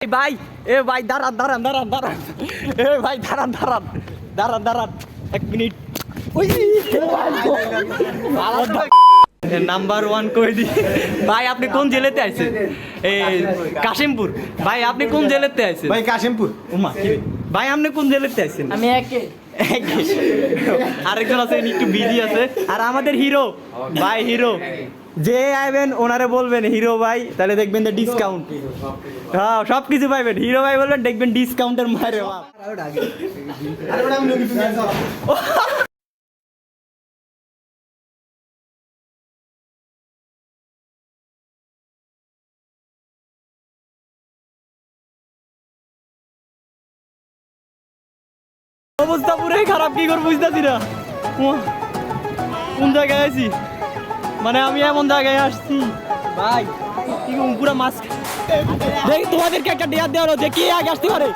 ভাই এ ভাই দাঁড়ান দাঁড়ান দাঁড়ান দাঁড়ান এ ভাই দাঁড়ান দাঁড়ান দাঁড়ান দাঁড়ান এক মিনিট নাম্বার 1 কই দি ভাই আপনি কোন জেলাতে আছেন এই কাশিমপুর ভাই আপনি কোন জেলাতে আছেন ভাই কাশিমপুর ওমা ভাই আপনি কোন জেলাতে আছেন আমি একে আরেকজন আছে একটু বিজি আছে আর আমাদের হিরো ভাই হিরো যে আইবেন ওনারে বলবেন হিরো ভাই তাহলে দেখবেন যে ডিসকাউন্ট হ্যাঁ সব কিছু পাইবেন হিরো ভাই বলবেন দেখবেন ডিসকাউন্টের মারে বাপ অবস্থা পুরাই খারাপ কি করে বুঝতেছি না কোন জায়গায় আছি মানে আমি এমন জায়গায় আসছি ভাই কি পুরা মাছ দেখি তোমাদেরকে একটা ডেয়ার দেওয়া হলো যে কে আগে আসতে পারে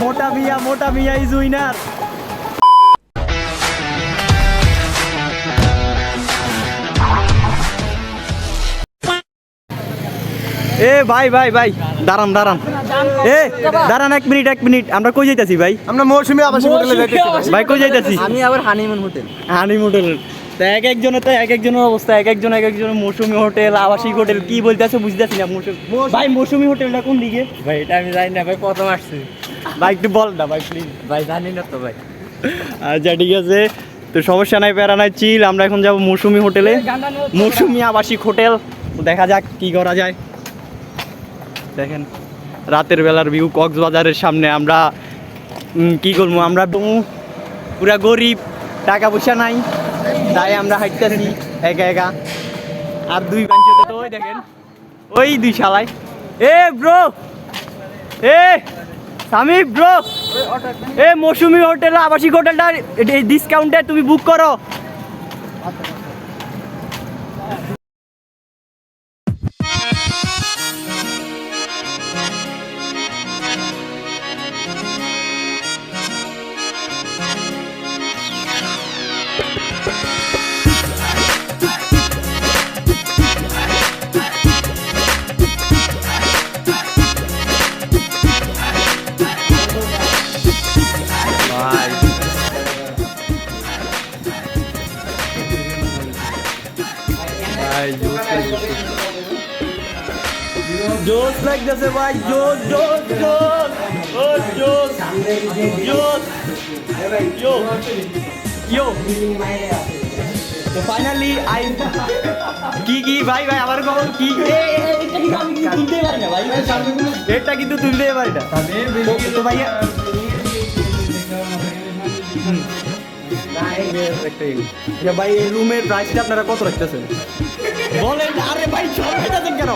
মোটা মিয়া ইজ উইনার এ ভাই ভাই ভাই দাঁড়ান দাঁড়ান এ দাঁড়ান এক মিনিট আমরা কই যাইতাছি ভাই আমরা মৌসুমী আবাসিক হোটেলে যাইতেছি ভাই কই যাইতাছি আমি আবার হানিমুন হোটেল তো এক একজনের অবস্থা এক একজনের মৌসুমী হোটেল আবাসিক হোটেল কি বলতেছে বুঝতেছি না ভাই মৌসুমী হোটেলটা কোন দিকে ভাই এটা আমি জানি না ভাই প্রথম আসছি ভাই একটু বল না ভাই প্লিজ ভাই জানি না তো ভাই আচ্ছা ঠিক আছে তো সমস্যা নাই প্যারা নাই চিল আমরা এখন যাবো মৌসুমী হোটেলে মৌসুমী আবাসিক হোটেল দেখা যাক কি করা যায় দেখেন রাতের বেলার ভিউ কক্সবাজারের সামনে আমরা কি করবো আমরা পুরা গরিব টাকা পয়সা নাই তাই আমরা হাঁটতেছি একা একা আর দুই বেঞ্চতে তো ওই দেখেন ওই দুই শালায় এ ব্রো এ সামি ব্রো এ মৌসুমী হোটেল আবাসিক হোটেলটা ডিসকাউন্টে তুমি বুক করো जोश लग जैसे भाई जोश जोश जोश जोश जोश यो यो तो फाइनली आई की भाई भाई আমার কখন কি এটা কি আমি তুলতে পারি না ভাই এটা কিন্তু তুলতে পারি না তো ভাই ভাই এই রুমের প্রাইসটা আপনারা কত রাখতেছেন বলেন আরে ভাই সবাই যাচ্ছেন কেন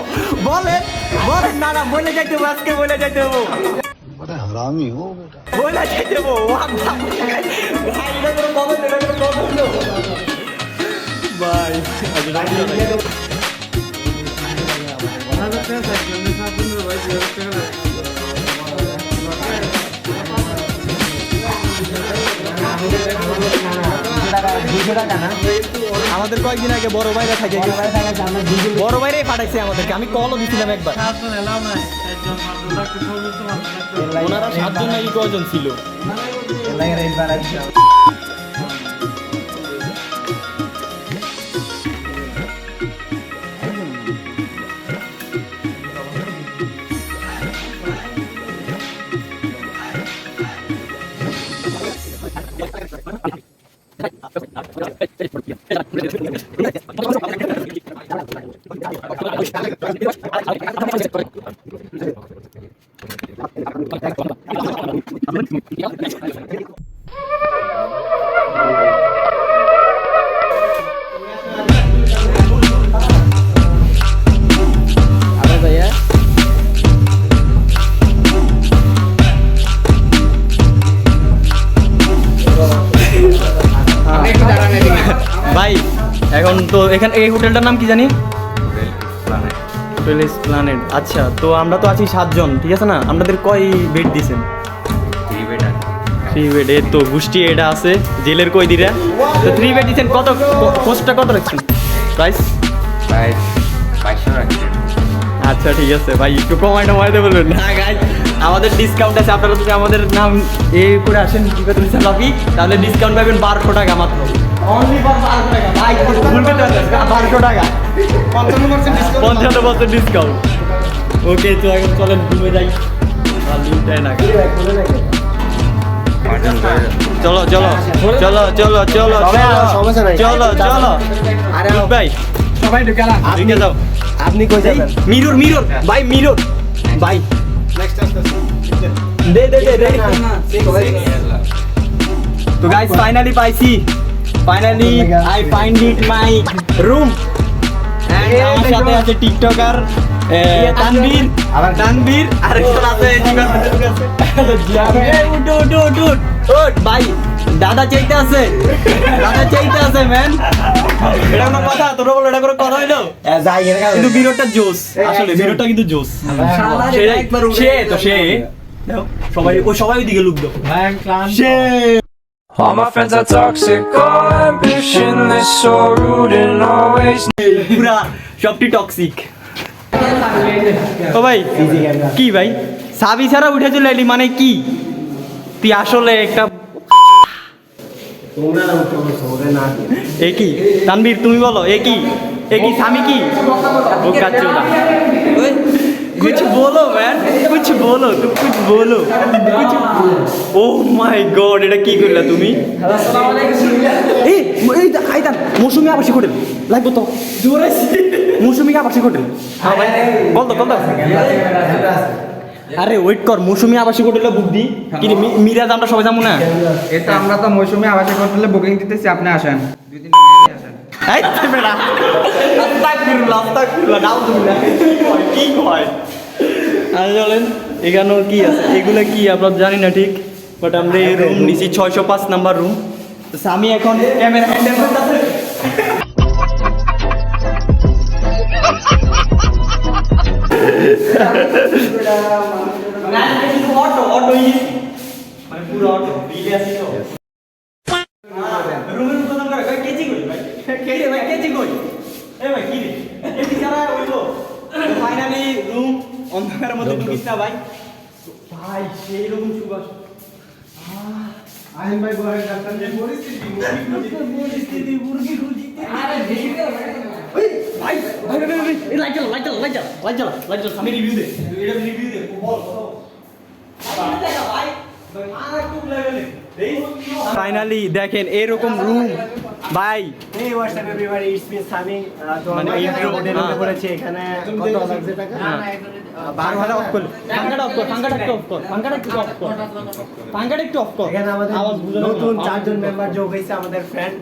বলেন বলেন না না বলে যাইতে হবো আজকে বলে যাইতে হবো বড় হারামি হো বেটা বলে যাইতে হবো ভাই আমাদের কয়েকদিন আগে বড় ভাইরা থাকে বড় ভাইরাই পাঠাইছে আমাদেরকে আমি কলও দিছিলাম একবার ওনারা 7 জন নাকি কয়জন ছিল ভাই এখন তো এখানে এই হোটেলটার নাম কি জানি হোটেল এসপ্ল্যানেড আচ্ছা তো আমরা তো আছি 7 জন ঠিক আছে না আপনাদের কয় বেড দিয়েছেন 3 বেড 3 বেড এই তো গোষ্ঠী এটা আছে জেলের কয়েদিরা তো 3 বেড দিচ্ছেন কত কোস্টটা কত রাখছেন প্রাইস ভাই 2200 রাখছি আচ্ছা ঠিক আছে ভাই একটু কমাইতে বলবেন না গাইজ আমাদের ডিসকাউন্ট আছে আপনারা যদি আমাদের নাম এ করে আসেন কি কথা বলছেন লাভি তাহলে ডিসকাউন্ট পাবেন 1200 টাকা মাত্র অনলি 1200 টাকা ভাই ভুল করতে পারছেন 1200 টাকা 55% ডিসকাউন্ট ওকে তো এখন চলেন ঘুমে যাই আর লিমিটাই না চলো চলো চলো চলো চলো সমস্যা নাই। চলো চলো আরে ভাই সবাই ঢুকে না ঢুকে যাও আপনি কই যাবেন মিরর মিরর ভাই মিরর ভাই দে দে দে রেডি তো গাইস ফাইনালি পাইছি finally I find it my room আমার সাথে আছে টিকটকার তানবীর তানবীর আর একজন আছে উঠো উঠো উঠো ওঠ ভাই দাদা চাইতে আছে ম্যান এটা কোনো কথা তোরা বলো এটা কোনো কথা হইলো যাই কিন্তু বিরোটা জোস আসলে বিরোটা কিন্তু জোস সে তো সে দেখো, সবাই ওইদিকে লুক দাও সে All my friends are toxic, all ambitionless, so rude and always পুরা সবটি টক্সিক ও ভাই কি ভাই সাবি ছাড়া উঠে চলে এলি মানে কি তুই আসলে একটা এ কি তানবীর তুমি বলো এ কি স্বামী কি ও কাচ্চুটা कुछ बोलो मैन कुछ बोलो तुम कुछ बोलो कुछ ओ माय गॉड এটা কি করলা তুমি এই আইতাম মৌসুমী আবাসিক হোটেল লাগবো তো জোরে মৌসুমী আবাসিক হোটেল হ্যাঁ ভাই বল তো আরে ওয়েট কর মৌসুমী আবাসিক হোটেলে বুক দি কি রে, মিরাজ আমরা সবাই যাবো না এটা আমরা তো মৌসুমী আবাসিক হোটেলে বুকিং দিতেছি আপনি আসেন 2-3 আসেন এই বেটা আস্তাগফিরুল্লাহ নাউযুবিল্লাহ কি কয় আর চলেন এখানেও কি আছে এগুলো কি আমরা জানি না ঠিক বাট আমরা এই রুম নিছি 605 নাম্বার রুম তো আমি এখন ক্যামেরা হ্যান্ডেল করতেছে অটো মানে পুরো অটো বিলে আসি তো রুমের উৎপাদন করে কেজি কই ভাই কেজি কই এই ভাই কি রে কেজি ছাড়া হইলো ফাইনালি রুম অন্ধকারের মধ্যে ঢুকিস না ভাই ভাই সেই রকম সুবাস আইন ভাই বড় ডাক্তার যে পরিস্থিতি মুরগি খুঁজি আরে ওই ভাই এই লাইট জ্বালা আমি রিভিউ দে এটা রিভিউ দে বল ভাই ফাইনালি দেখেন এরকম রুম ভাই এই WhatsApp everybody it's me Sami তো মানে আমরা এই এই হোটেলে হ্যাঁ। করেছি এখানে কত লাগছে টাকা 12,000 অফ কর ফাঙ্কাটা একটু অফ কর এখানে আমাদের আওয়াজ বুঝে না। নতুন 4 জন মেম্বার যোগ হয়েছে আমাদের ফ্রেন্ড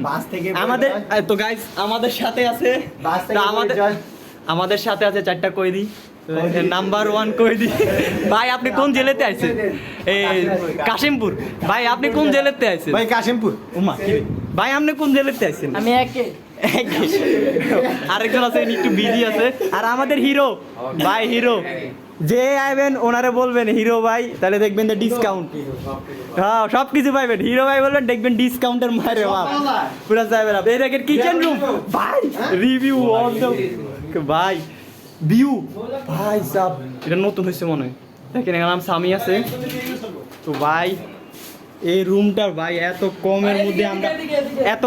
বাস থেকে আমাদের তো গাইস আমাদের সাথে আছে বাস থেকে তা আমাদের সাথে আছে 4টা কয়েদি নাম্বার 1 কয়েদি ভাই আপনি কোন জেলেতে আইছেন এই কাশিমপুর ভাই আপনি কোন জেলেতে আইছেন ভাই কাশিমপুর উমা কি রে? ভাই আপনি কোন জেলেতে আইছেন আমি একে আরেকজন আছে ইনি একটু বিজি আছে আর আমাদের হিরো ভাই হিরো যে আইবেন ওনারে বলবেন হিরো ভাই তাহলে দেখবেন যে ডিসকাউন্ট হ্যাঁ সব কিছু পাইবেন হিরো ভাই বলবেন দেখবেন ডিসকাউন্টের মারে বাপ পুরো যাবেন এই দেখেন কিচেন রুম ভাই রিভিউ অন দ্য ভাই ভিউ ভাই সাব এটা নতুন হয়েছে মনে হয় দেখেন এর নাম সামি আছে তো ভাই এই রুমটার ভাই এত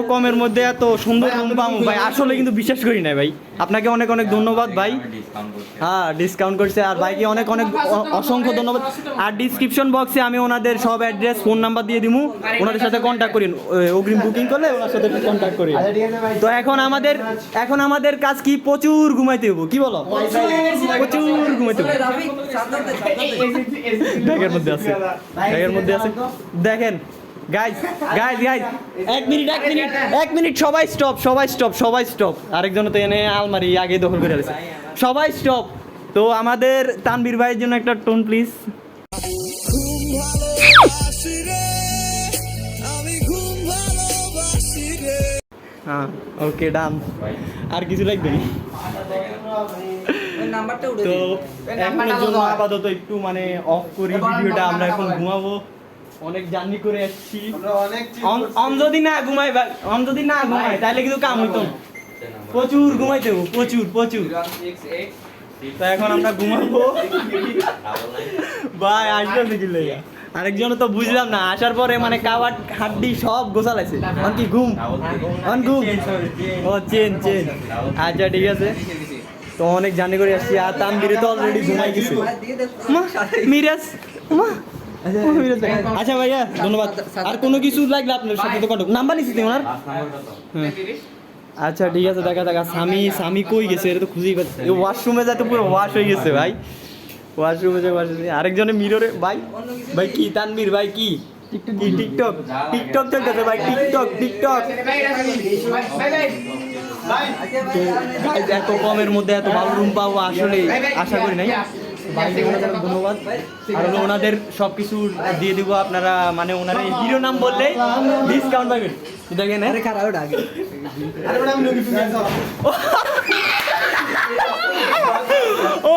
কমের মধ্যে এত সুন্দর রুম পাবো ভাই আসলে কিন্তু বিশ্বাস করি না ভাই আপনাকে অনেক অনেক ধন্যবাদ ভাই হ্যাঁ ডিসকাউন্ট করছে আর ভাইকে অনেক অসংখ্য ধন্যবাদ আর ডিসক্রিপশন বক্সে আমি ওনাদের সব অ্যাড্রেস ফোন নাম্বার দিয়ে দিমু ওনাদের সাথে কন্ট্যাক্ট করিন অগ্রিম বুকিং করলে ওনার সাথে কন্ট্যাক্ট করি আচ্ছা ঠিক আছে ভাই তো এখন আমাদের কাজ কি প্রচুর ঘুমাইতে হবো কি বলো প্রচুর ঘুমাইতে হবো ব্যাগের মধ্যে আছে দেখেন গাইজ এক মিনিট সবাই স্টপ আরেকজন তো এনে আলমারি আগে দখল করে আছে সবাই স্টপ তো আমাদের তানবীর ভাইয়ের জন্য একটা টোন প্লিজ হ্যাঁ ওকে ডান আর কিছু লাগবে না নাম্বারটা তো এখনের জন্য আপাতত একটু মানে অফ করি ভিডিওটা আমরা এখন ঘুমাবো অনেক জার্নি করে এসেছি। আমরা অনেক যদি না ঘুমাই তাহলে কিন্তু কাম হইতো না। প্রচুর ঘুমাইতে হবে, প্রচুর প্রচুর। তো এখন আমরা ঘুমাবো। ভাই আসবে কি লেগা? আরেকজন তো বুঝলাম না, আসার পরে মানে কাবাট হাড্ডি সব গোছালাইছে। অন কি ঘুম? অন ঘুম? ও চেন। আচ্ছা ঠিক আছে। তো অনেক জার্নি করে আসছি, আর তানবীরে তো অলরেডি ঘুমাই গেছে। মা, মিরাজ, মা। আচ্ছা ভাইয়া ধন্যবাদ। আর কোনো কিছু লাগলে আপনার সাথে তো কন্টাক্ট নাম্বার নিচ্ছি ওনার। হ্যাঁ আচ্ছা ঠিক আছে। দেখা স্বামী কই গেছে? এটা তো খুঁজেই পাচ্ছি। ওয়াশরুমে যাতে পুরো ওয়াশ হয়ে গেছে ভাই। ওয়াশরুমে যে আরেকজনে মিররে ভাই কি তানবীর ভাই কি টিকটক চলতেছে ভাই। টিকটক তো guys, এত কমের মধ্যে এত ভালো রুম পাবো আসলে আশা করি নাই। বাইরে ওনাদের ধন্যবাদ। আর হলো ওনাদের সবকিছু দিয়ে দিব আপনারা, মানে ওনারা হিরো নাম বললে ডিসকাউন্ট পাবেন। দেখেন ও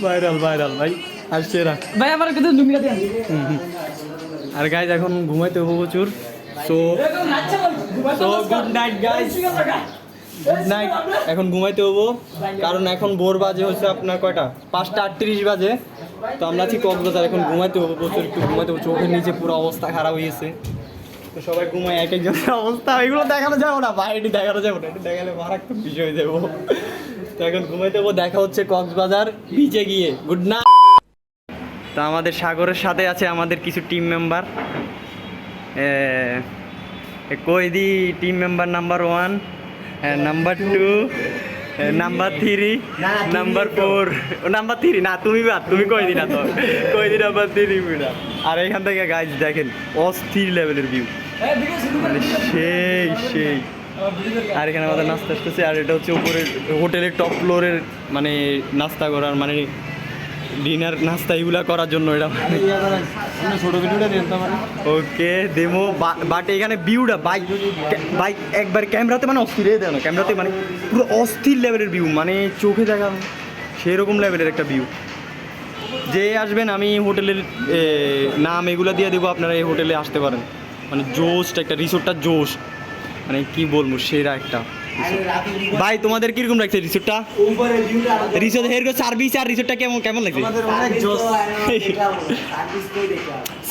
ভাইরাল ভাই আসছে এরা ভাই আমার কিন্তু লুঙ্গিটা দেন। আর গাইজ এখন ঘুমাইতে হবো প্রচুর। So good night guys, good night. এখন ঘুমাইতে হবো কারণ এখন ভোর বাজে হচ্ছে আপনার কয়টা 5:38 বাজে। তো আমরা আছি কক্সবাজার, এখন ঘুমাইতে হবো প্রচুর, একটু ঘুমাইতে হবো। চোখের নিচে পুরো অবস্থা খারাপ হয়ে গেছে। তো সবাই ঘুমায়, এক একজনের অবস্থা এগুলো দেখানো যাবো না ভাই, এটি দেখানো যাবো না, এটি দেখালে মারাত্মক বিষয় হয়ে যাবো। তো এখন ঘুমাইতে হবো, দেখা হচ্ছে কক্সবাজার বিচে গিয়ে। Good night. তো আমাদের সাগরের সাথে আছে আমাদের কিছু team member. কইদি team member number 1, number 2, number 3, number 4, number 3 না তুমি বাদ, তুমি কইদি না তো কইদি নাম্বার 3 বিনা। আর এখান থেকে গাইজ দেখেন অস্থির লেভেলের ভিউ, মানে সেই। আর এখানে আমাদের নাস্তা আসতেছে। আর এটা হচ্ছে উপরের হোটেলের টপ ফ্লোরের, মানে নাস্তা করার, মানে ডিনার নাস্তা এগুলা করার জন্য এটা ছোট ভিডিওটা দেন তো মানে। ওকে দেমো বাট এখানে ভিউটা বাইক একবার ক্যামেরাতে মানে অস্থির দেয় না, ক্যামেরাতে মানে পুরো অস্থির লেভেলের ভিউ, মানে চোখে দেখা সেরকম লেভেলের একটা ভিউ। যে আসবেন আমি হোটেলের নাম এগুলো দিয়ে দেবো, আপনারা এই হোটেলে আসতে পারেন। মানে জোস্ট একটা রিসোর্টটা জোশ, মানে কি বলবো সেরা একটা। ভাই তোমাদের কিরকম লাগছে রিসোর্টটা? রিসোর্ট হের সার্ভিস আর রিসোর্টটা কেমন লাগছে?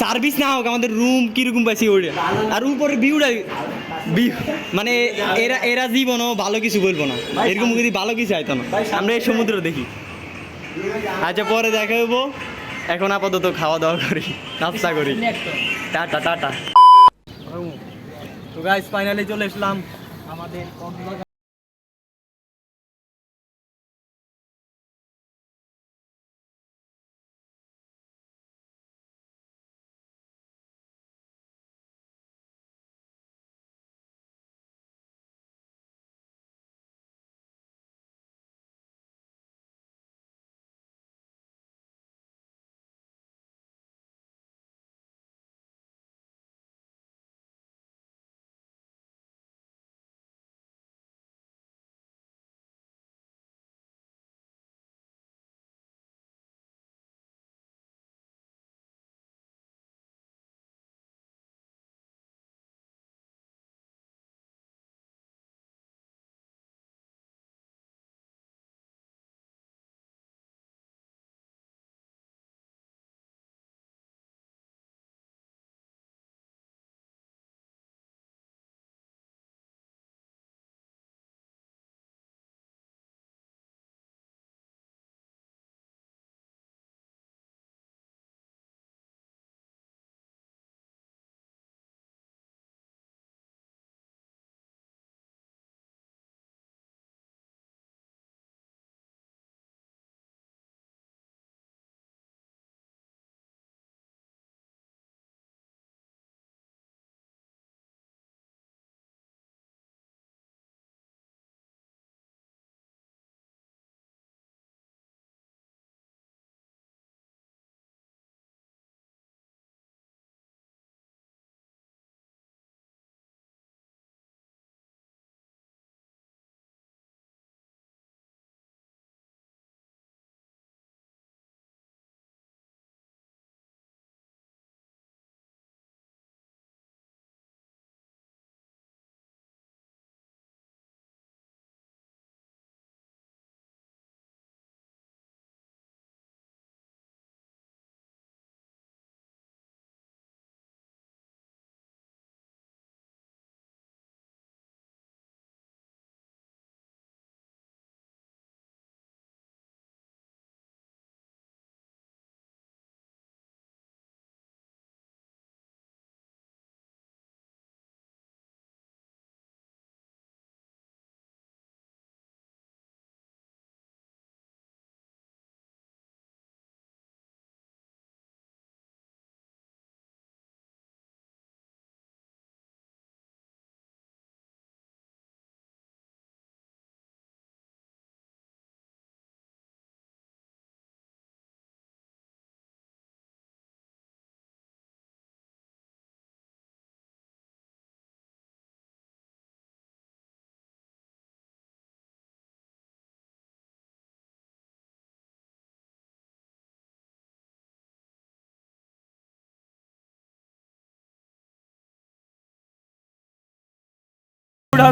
সার্ভিস না হোক, আমাদের রুম কিরকম পাইছি ওইটা, আর উপরের ভিউটা মানে এরা জীবনও ভালো কিছু বলবো না, এরকম যদি ভালো কিছু আইতো না। আমরা এই সমুদ্র দেখি। আচ্ছা পরে দেখা হবো, এখন আপাতত খাওয়া দাওয়া করি, নাস্তা করি। টাটা। তো গাইস ফাইনালি চলে আসলাম আমাদের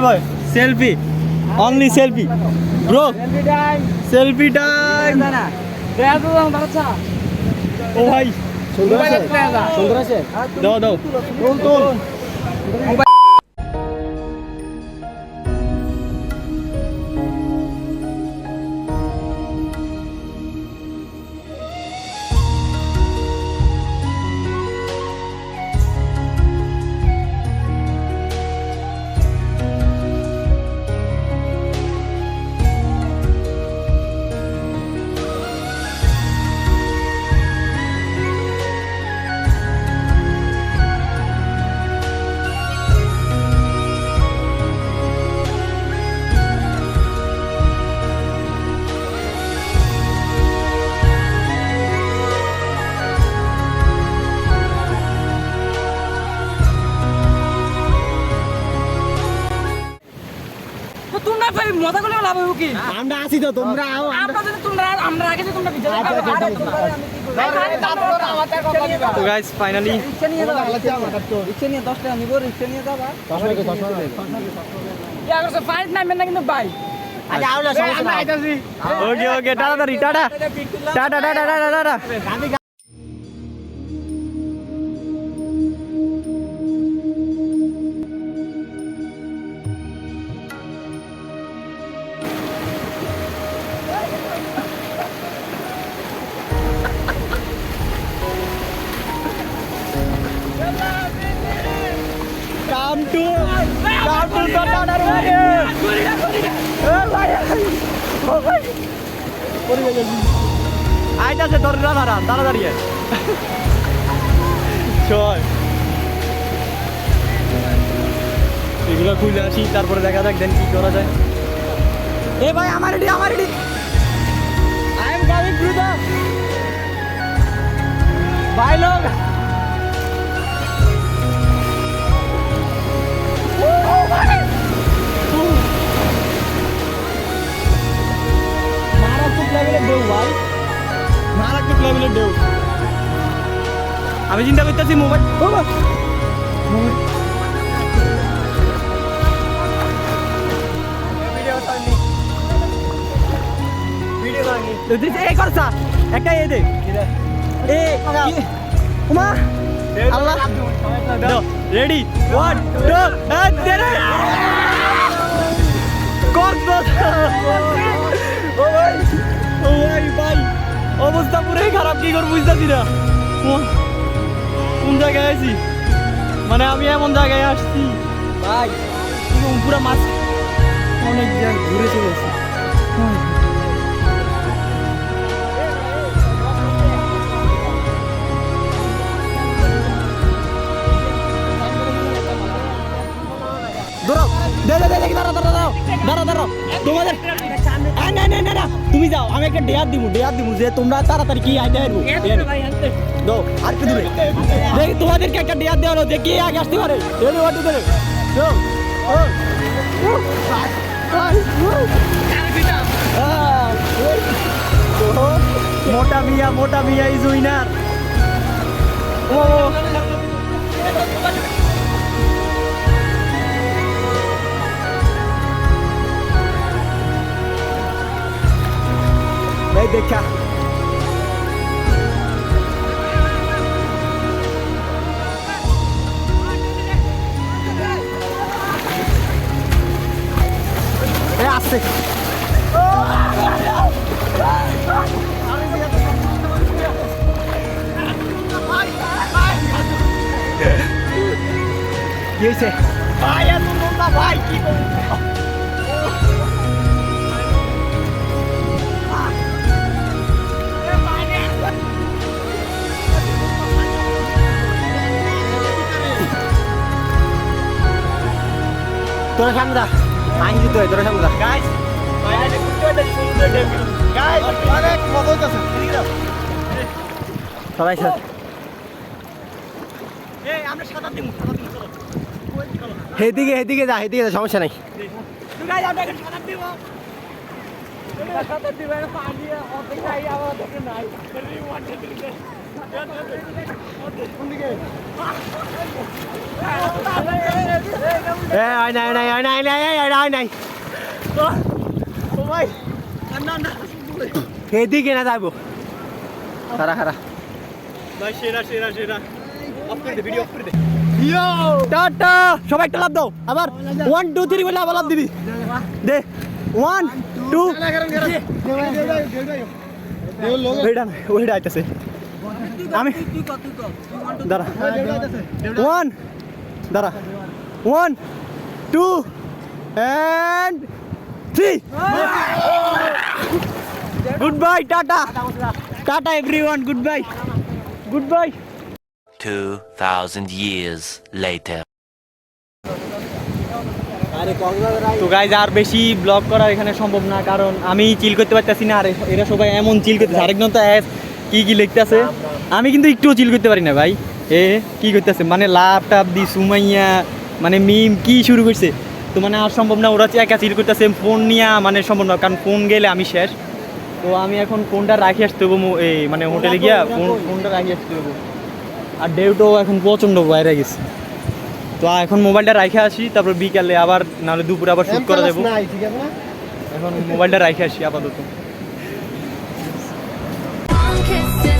ভাই selfie only selfie bro selfie time ও ভাই সুন্দর আছে দাও দাও তোমরা ভাই মজা করলে লাভ হবে কি আমরা আসি তো তোমরা আও আমরা যদি তোমরা আমরা আগে যে তোমরা বিজয় তো গাইস ফাইনালি রিকশা নিয়ে যাও রিকশা নিয়ে 10 টাকা নিব রিকশা নিয়ে যাবা 10 টাকা 10 টাকা ইয়া করছে ফাইট নামবেন না কিন্তু ভাই আরে আও না সমস্যা নাই ওকে ওকে তাড়াতাড়ি tata tata tata tata tata Come to Kota আইতাছে তোর দাঁড়া দাঁড়িয়ে চল এগুলো খুলে আসি তারপরে দেখা যাক দেন কি করা যায় এ ভাই আমার ready I am coming through the ভাই লোক আমি চিন্তা করতেছি মোবাইল একটা এ দে আল্লাহ রেডি 1 2 ও ভাই অবস্থা পুরোই খারাপ কি করে বুঝতেছি না কোন জায়গায় আছি মানে আমি এমন জায়গায় আসছি ভাই পুরো মাছ অনেক জায়গায় ঘুরে চলেছি তোমাদের না তুমি যাও আমি একটা ডেয়ার দিব যে তোমরা তাড়াতাড়ি কি আইতে পারবো দাও আর কি দিবে দেখি তোমাদেরকে একটা ডেয়ার দেওয়া হলো যে কি আগে আসতে পারে মোটা মিয়া ইজ উইনার ও এই দেখা আসছে কি হয়েছে ভাই এত নোংরা ভাই কি তোরা সামনে দা আইন দিতে হয় তোরা সামনে দা গাইস বাইরে ঘুরতে হয় সমুদ্রের ডেভিল গাইস অনেক মজা হইতাছে সবাই স্যার এই আমরা সাঁতার দিব চলো হেদিকে যা সমস্যা নাই তুই গাইস আমরা এখন সাঁতার দিব পানি অত নাই আমার দেখে নাই কোন দিকে আয় নাই নাই আয় নাই নাই আয় নাই ও ভাই এদিকে না যাবো খারা খারা ভাই সেরা সেরা সেরা অফ করে দে ভিডিও অফ করে দে ইয়ো টাটা সবাই একটা লাভ দাও আবার 1 2 3 বলে আবার লাভ দিবি দে 1 2 ওইটা না ওইটা আইতাছে আমি দাঁড়া 1 দাঁড়া 1 2 and 3 goodbye tata tata everyone goodbye goodbye 2,000 years later. তো গাইজ আর বেশি ব্লগ করা এখানে সম্ভব না কারণ আমি চিল করতে পারতেছি না আর এরা সবাই এমন চিল করতেছে আরেকজন তো কি কি লিখতেছে আমি কিন্তু একটুও চিল করতে পারি না ভাই এ কি করতেছে মানে লাভ টাপ দি সুমাইয়া মানে মিম কি শুরু করছে তো মানে আর সম্ভব না ওরা একা চিল করতেছে ফোন নিয়ে মানে সম্ভব না কারণ ফোন গেলে আমি শেষ তো আমি এখন ফোনটা রাখি আসতে হবো এই মানে হোটেলে গিয়া ফোনটা রাখি আসতে হবো আর ডেউটো এখন প্রচণ্ড বাইরে গেছে তো এখন মোবাইলটা রাখে আসি তারপর বিকালে আবার নাহলে দুপুরে আবার শুট করা যাবো এখন মোবাইলটা রাখে আসি আপাতত Kisses.